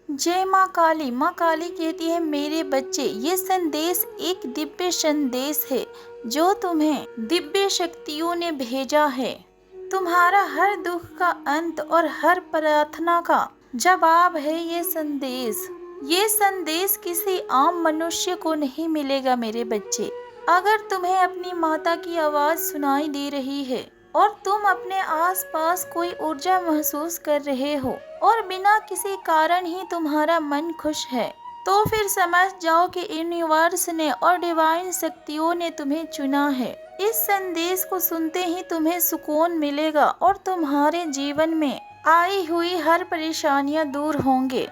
जय माँ काली कहती है, मेरे बच्चे, ये संदेश एक दिव्य संदेश है जो तुम्हें दिव्य शक्तियों ने भेजा है। तुम्हारा हर दुख का अंत और हर प्रार्थना का जवाब है ये संदेश। ये संदेश किसी आम मनुष्य को नहीं मिलेगा मेरे बच्चे। अगर तुम्हें अपनी माता की आवाज सुनाई दे रही है और तुम अपने आसपास कोई ऊर्जा महसूस कर रहे हो और बिना किसी कारण ही तुम्हारा मन खुश है, तो फिर समझ जाओ कि यूनिवर्स ने और डिवाइन शक्तियों ने तुम्हें चुना है। इस संदेश को सुनते ही तुम्हें सुकून मिलेगा और तुम्हारे जीवन में आई हुई हर परेशानियां दूर होंगे।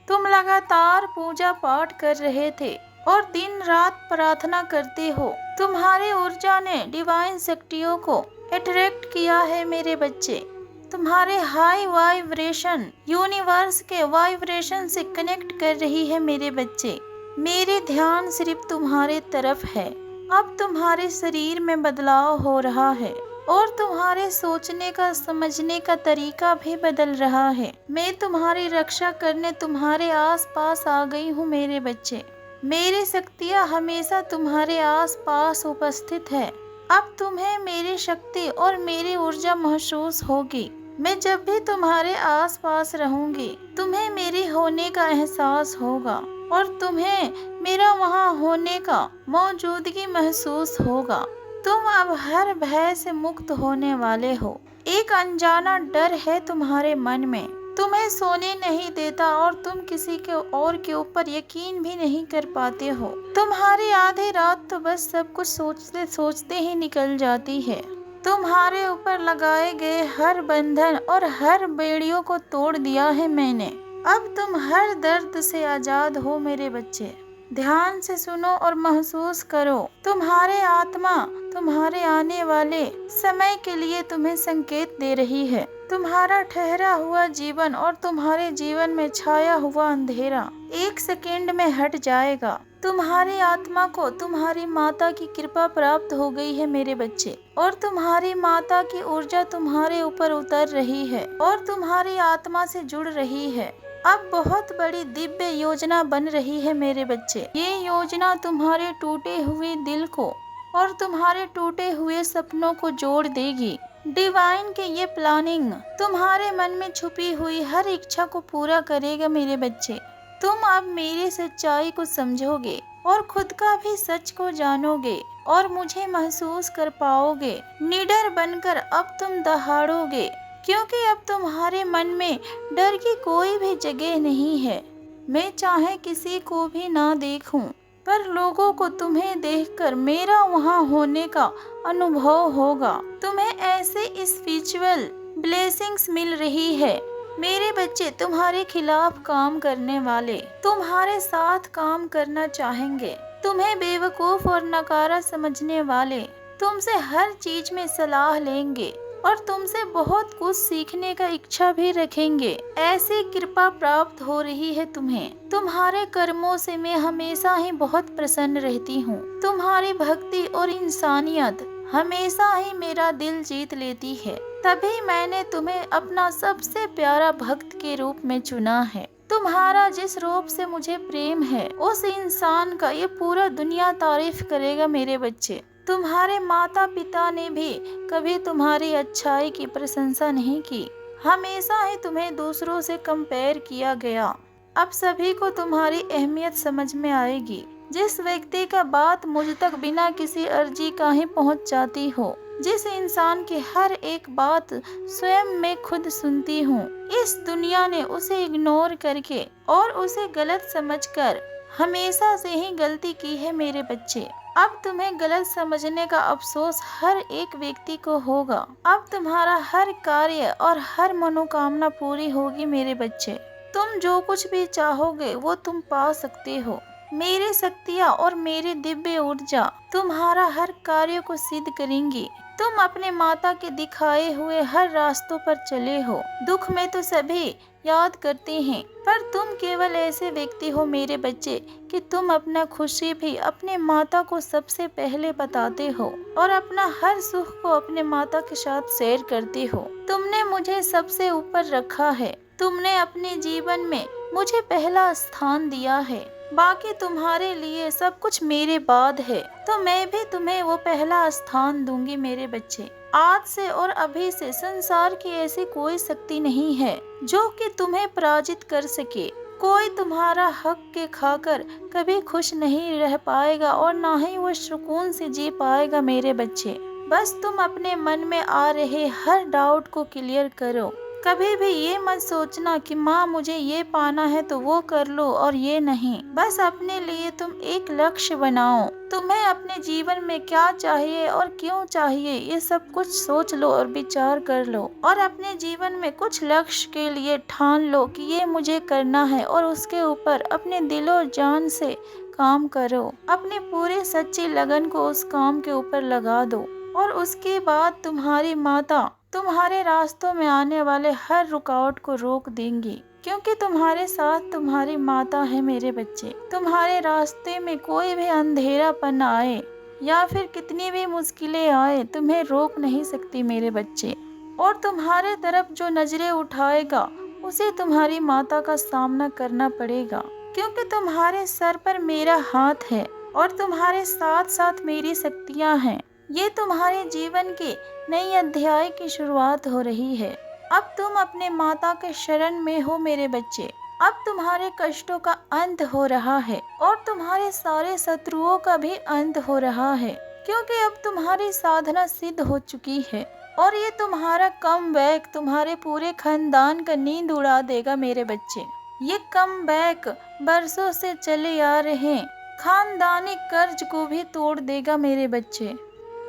तुम लगातार पूजा पाठ कर रहे थे और दिन रात प्रार्थना करते हो। तुम्हारी ऊर्जा ने डिवाइन शक्तियों को अट्रैक्ट किया है मेरे बच्चे। तुम्हारे हाई वाइब्रेशन यूनिवर्स के वाइब्रेशन से कनेक्ट कर रही है मेरे बच्चे। मेरे ध्यान सिर्फ तुम्हारे तरफ है। अब तुम्हारे शरीर में बदलाव हो रहा है और तुम्हारे सोचने का समझने का तरीका भी बदल रहा है। मैं तुम्हारी रक्षा करने तुम्हारे आसपास आ गई हूँ मेरे बच्चे। मेरी शक्तियाँ हमेशा तुम्हारे आसपास उपस्थित है। अब तुम्हें मेरी शक्ति और मेरी ऊर्जा महसूस होगी। मैं जब भी तुम्हारे आसपास रहूंगी, तुम्हें मेरी होने का एहसास होगा और तुम्हें मेरा वहाँ होने का मौजूदगी महसूस होगा। तुम अब हर भय से मुक्त होने वाले हो। एक अनजाना डर है तुम्हारे मन में, तुम्हें सोने नहीं देता और तुम किसी के और के ऊपर यकीन भी नहीं कर पाते हो। तुम्हारी आधी रात तो बस सब कुछ सोचते सोचते ही निकल जाती है। तुम्हारे ऊपर लगाए गए हर बंधन और हर बेड़ियों को तोड़ दिया है मैंने। अब तुम हर दर्द से आजाद हो मेरे बच्चे। ध्यान से सुनो और महसूस करो। तुम्हारे आत्मा तुम्हारे आने वाले समय के लिए तुम्हें संकेत दे रही है। तुम्हारा ठहरा हुआ जीवन और तुम्हारे जीवन में छाया हुआ अंधेरा एक सेकंड में हट जाएगा। तुम्हारी आत्मा को तुम्हारी माता की कृपा प्राप्त हो गई है मेरे बच्चे, और तुम्हारी माता की ऊर्जा तुम्हारे ऊपर उतर रही है और तुम्हारी आत्मा से जुड़ रही है। अब बहुत बड़ी दिव्य योजना बन रही है मेरे बच्चे। ये योजना तुम्हारे टूटे हुए दिल को और तुम्हारे टूटे हुए सपनों को जोड़ देगी। डिवाइन के ये प्लानिंग तुम्हारे मन में छुपी हुई हर इच्छा को पूरा करेगा मेरे बच्चे। तुम अब मेरी सच्चाई को समझोगे और खुद का भी सच को जानोगे और मुझे महसूस कर पाओगे। निडर बनकर अब तुम दहाड़ोगे, क्योंकि अब तुम्हारे मन में डर की कोई भी जगह नहीं है। मैं चाहे किसी को भी ना देखूं, पर लोगों को तुम्हें देखकर मेरा वहां होने का अनुभव होगा। तुम्हें ऐसे स्पिरिचुअल ब्लेसिंग्स मिल रही है मेरे बच्चे। तुम्हारे खिलाफ काम करने वाले तुम्हारे साथ काम करना चाहेंगे। तुम्हें बेवकूफ और नकारा समझने वाले तुमसे हर चीज में सलाह लेंगे और तुमसे बहुत कुछ सीखने का इच्छा भी रखेंगे। ऐसी कृपा प्राप्त हो रही है तुम्हें। तुम्हारे कर्मों से मैं हमेशा ही बहुत प्रसन्न रहती हूँ। तुम्हारी भक्ति और इंसानियत हमेशा ही मेरा दिल जीत लेती है। तभी मैंने तुम्हें अपना सबसे प्यारा भक्त के रूप में चुना है। तुम्हारा जिस रूप से मुझे प्रेम है, उस इंसान का ये पूरा दुनिया तारीफ करेगा मेरे बच्चे। तुम्हारे माता पिता ने भी कभी तुम्हारी अच्छाई की प्रशंसा नहीं की। हमेशा ही तुम्हें दूसरों से कंपेयर किया गया। अब सभी को तुम्हारी अहमियत समझ में आएगी। जिस व्यक्ति का बात मुझ तक बिना किसी अर्जी का ही पहुंच जाती हो, जिस इंसान की हर एक बात स्वयं मैं खुद सुनती हूँ, इस दुनिया ने उसे इग्नोर करके और उसे गलत समझकर हमेशा से ही गलती की है मेरे बच्चे। अब तुम्हें गलत समझने का अफसोस हर एक व्यक्ति को होगा। अब तुम्हारा हर कार्य और हर मनोकामना पूरी होगी मेरे बच्चे। तुम जो कुछ भी चाहोगे वो तुम पा सकते हो। मेरी शक्तियाँ और मेरी दिव्य ऊर्जा तुम्हारा हर कार्य को सिद्ध करेंगी। तुम अपने माता के दिखाए हुए हर रास्तों पर चले हो। दुख में तो सभी याद करते हैं, पर तुम केवल ऐसे व्यक्ति हो मेरे बच्चे कि तुम अपना खुशी भी अपने माता को सबसे पहले बताते हो और अपना हर सुख को अपने माता के साथ शेयर करते हो। तुमने मुझे सबसे ऊपर रखा है। तुमने अपने जीवन में मुझे पहला स्थान दिया है। बाकी तुम्हारे लिए सब कुछ मेरे बाद है, तो मैं भी तुम्हें वो पहला स्थान दूंगी मेरे बच्चे। आज से और अभी से संसार की ऐसी कोई शक्ति नहीं है जो कि तुम्हें पराजित कर सके। कोई तुम्हारा हक के खाकर कभी खुश नहीं रह पाएगा और ना ही वो सुकून से जी पाएगा मेरे बच्चे। बस तुम अपने मन में आ रहे हर डाउट को क्लियर करो। कभी भी ये मत सोचना कि माँ मुझे ये पाना है तो वो कर लो और ये नहीं। बस अपने लिए तुम एक लक्ष्य बनाओ। तुम्हें अपने जीवन में क्या चाहिए और क्यों चाहिए ये सब कुछ सोच लो और विचार कर लो, और अपने जीवन में कुछ लक्ष्य के लिए ठान लो कि ये मुझे करना है और उसके ऊपर अपने दिलो जान से काम करो। अपनी पूरी सच्ची लगन को उस काम के ऊपर लगा दो और उसके बाद तुम्हारी माता तुम्हारे रास्तों में आने वाले हर रुकावट को रोक देंगी, क्योंकि तुम्हारे साथ तुम्हारी माता है मेरे बच्चे। तुम्हारे रास्ते में कोई भी अंधेरापन आए या फिर कितनी भी मुश्किलें आए तुम्हें रोक नहीं सकती मेरे बच्चे। और तुम्हारे तरफ जो नजरें उठाएगा उसे तुम्हारी माता का सामना करना पड़ेगा, क्योंकि तुम्हारे सर पर मेरा हाथ है और तुम्हारे साथ साथ मेरी शक्तियाँ हैं। ये तुम्हारे जीवन के नई अध्याय की शुरुआत हो रही है। अब तुम अपने माता के शरण में हो मेरे बच्चे। अब तुम्हारे कष्टों का अंत हो रहा है और तुम्हारे सारे शत्रुओं का भी अंत हो रहा है, क्योंकि अब तुम्हारी साधना सिद्ध हो चुकी है और ये तुम्हारा कमबैक तुम्हारे पूरे खानदान का नींद उड़ा देगा मेरे बच्चे। ये कमबैक बरसों से चले आ रहे खानदानी कर्ज को भी तोड़ देगा मेरे बच्चे।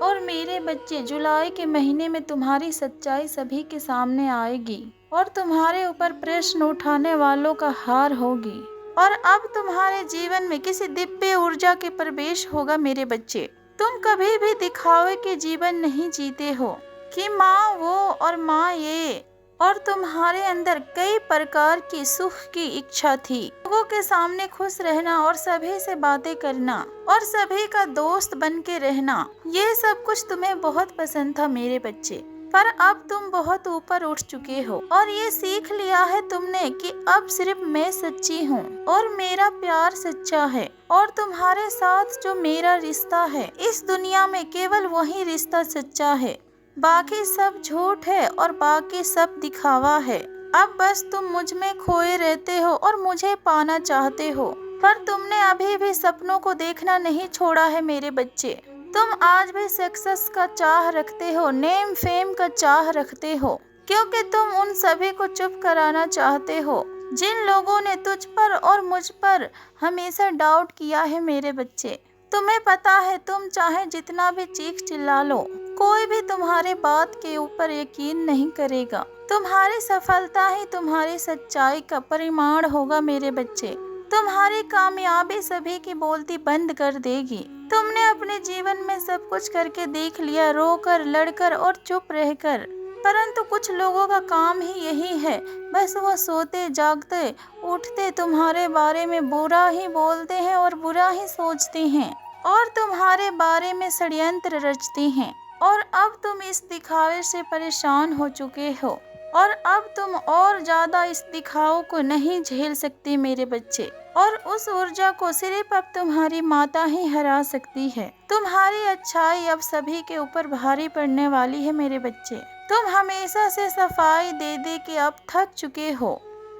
और मेरे बच्चे, जुलाई के महीने में तुम्हारी सच्चाई सभी के सामने आएगी और तुम्हारे ऊपर प्रश्न उठाने वालों का हार होगी। और अब तुम्हारे जीवन में किसी दिव्य ऊर्जा के प्रवेश होगा मेरे बच्चे। तुम कभी भी दिखावे के जीवन नहीं जीते हो कि माँ वो और माँ ये, और तुम्हारे अंदर कई प्रकार की सुख की इच्छा थी। लोगों के सामने खुश रहना और सभी से बातें करना और सभी का दोस्त बन के रहना, ये सब कुछ तुम्हें बहुत पसंद था मेरे बच्चे। पर अब तुम बहुत ऊपर उठ चुके हो और ये सीख लिया है तुमने कि अब सिर्फ मैं सच्ची हूँ और मेरा प्यार सच्चा है, और तुम्हारे साथ जो मेरा रिश्ता है इस दुनिया में केवल वही रिश्ता सच्चा है। बाकी सब झूठ है और बाकी सब दिखावा है। अब बस तुम मुझ में खोए रहते हो और मुझे पाना चाहते हो, पर तुमने अभी भी सपनों को देखना नहीं छोड़ा है मेरे बच्चे। तुम आज भी सक्सेस का चाह रखते हो, नेम फेम का चाह रखते हो, क्योंकि तुम उन सभी को चुप कराना चाहते हो जिन लोगों ने तुझ पर और मुझ पर हमेशा डाउट किया है मेरे बच्चे। तुम्हें पता है तुम चाहे जितना भी चीख चिल्ला लो, कोई भी तुम्हारे बात के ऊपर यकीन नहीं करेगा। तुम्हारी सफलता ही तुम्हारी सच्चाई का परिमाण होगा मेरे बच्चे। तुम्हारी कामयाबी सभी की बोलती बंद कर देगी। तुमने अपने जीवन में सब कुछ करके देख लिया, रोकर, लड़कर और चुप रहकर, परंतु कुछ लोगों का काम ही यही है, बस वो सोते जागते उठते तुम्हारे बारे में बुरा ही बोलते हैं और बुरा ही सोचते हैं और तुम्हारे बारे में षड्यंत्र रचते हैं। और अब तुम इस दिखावे से परेशान हो चुके हो और अब तुम और ज्यादा इस दिखाव को नहीं झेल सकते मेरे बच्चे, और उस ऊर्जा को सिर्फ अब तुम्हारी माता ही हरा सकती है। तुम्हारी अच्छाई अब सभी के ऊपर भारी पड़ने वाली है मेरे बच्चे। तुम हमेशा से सफाई दे दे के अब थक चुके हो।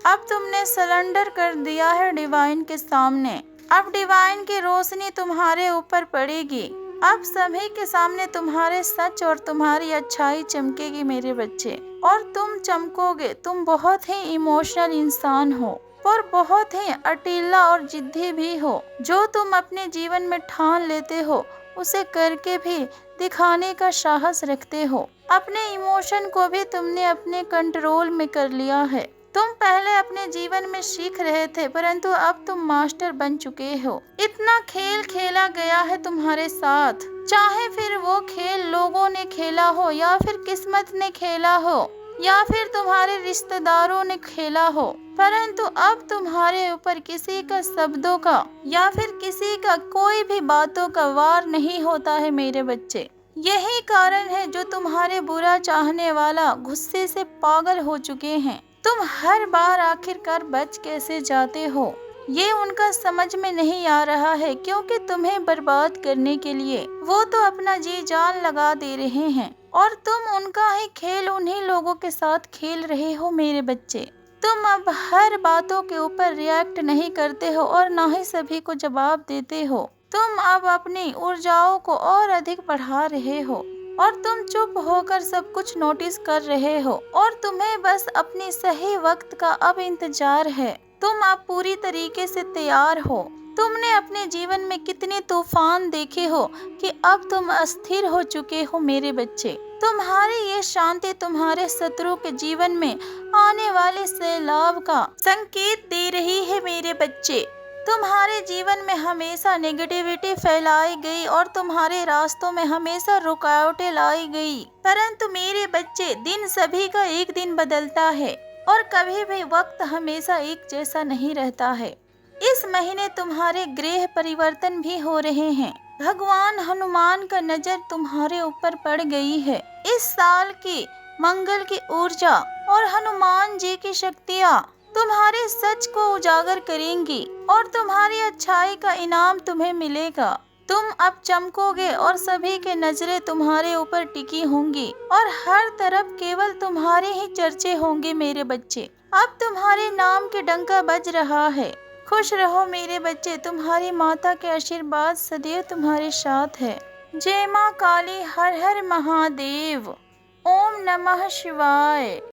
अब तुमने सरेंडर कर दिया है डिवाइन के सामने। अब डिवाइन की रोशनी तुम्हारे ऊपर पड़ेगी। अब सभी के सामने तुम्हारे सच और तुम्हारी अच्छाई चमकेगी मेरे बच्चे, और तुम चमकोगे। तुम बहुत ही इमोशनल इंसान हो और बहुत ही अटीला और जिद्दी भी हो। जो तुम अपने जीवन में ठान लेते हो उसे करके भी दिखाने का साहस रखते हो। अपने इमोशन को भी तुमने अपने कंट्रोल में कर लिया है। तुम पहले अपने जीवन में सीख रहे थे, परंतु अब तुम मास्टर बन चुके हो। इतना खेल खेला गया है तुम्हारे साथ, चाहे फिर वो खेल लोगों ने खेला हो या फिर किस्मत ने खेला हो या फिर तुम्हारे रिश्तेदारों ने खेला हो, परंतु अब तुम्हारे ऊपर किसी का शब्दों का या फिर किसी का कोई भी बातों का वार नहीं होता है मेरे बच्चे। यही कारण है जो तुम्हारे बुरा चाहने वाला गुस्से से पागल हो चुके हैं। तुम हर बार आखिरकार बच कैसे जाते हो, ये उनका समझ में नहीं आ रहा है, क्योंकि तुम्हें बर्बाद करने के लिए वो तो अपना जी जान लगा दे रहे हैं और तुम उनका ही खेल उन्हीं लोगों के साथ खेल रहे हो। मेरे बच्चे, तुम अब हर बातों के ऊपर रिएक्ट नहीं करते हो और ना ही सभी को जवाब देते हो। तुम अब अपनी ऊर्जाओं को और अधिक बढ़ा रहे हो और तुम चुप होकर सब कुछ नोटिस कर रहे हो और तुम्हें बस अपनी सही वक्त का अब इंतजार है। तुम अब पूरी तरीके से तैयार हो। तुमने अपने जीवन में कितने तूफान देखे हो कि अब तुम अस्थिर हो चुके हो। मेरे बच्चे, तुम्हारी ये शांति तुम्हारे शत्रु के जीवन में आने वाले सैलाब का संकेत दे रही है। मेरे बच्चे, तुम्हारे जीवन में हमेशा नेगेटिविटी फैलाई गई और तुम्हारे रास्तों में हमेशा रुकावटें लाई गई, परंतु मेरे बच्चे, दिन सभी का एक दिन बदलता है और कभी भी वक्त हमेशा एक जैसा नहीं रहता है। इस महीने तुम्हारे गृह परिवर्तन भी हो रहे हैं। भगवान हनुमान का नजर तुम्हारे ऊपर पड़ गई है। इस साल की मंगल की ऊर्जा और हनुमान जी की शक्तियाँ तुम्हारे सच को उजागर करेंगी और तुम्हारी अच्छाई का इनाम तुम्हें मिलेगा। तुम अब चमकोगे और सभी के नजरें तुम्हारे ऊपर टिकी होंगी और हर तरफ केवल तुम्हारे ही चर्चे होंगे। मेरे बच्चे, अब तुम्हारे नाम के डंका बज रहा है। खुश रहो मेरे बच्चे, तुम्हारी माता के आशीर्वाद सदैव तुम्हारे साथ है। जय माँ काली, हर हर महादेव। ओम नमः शिवाय।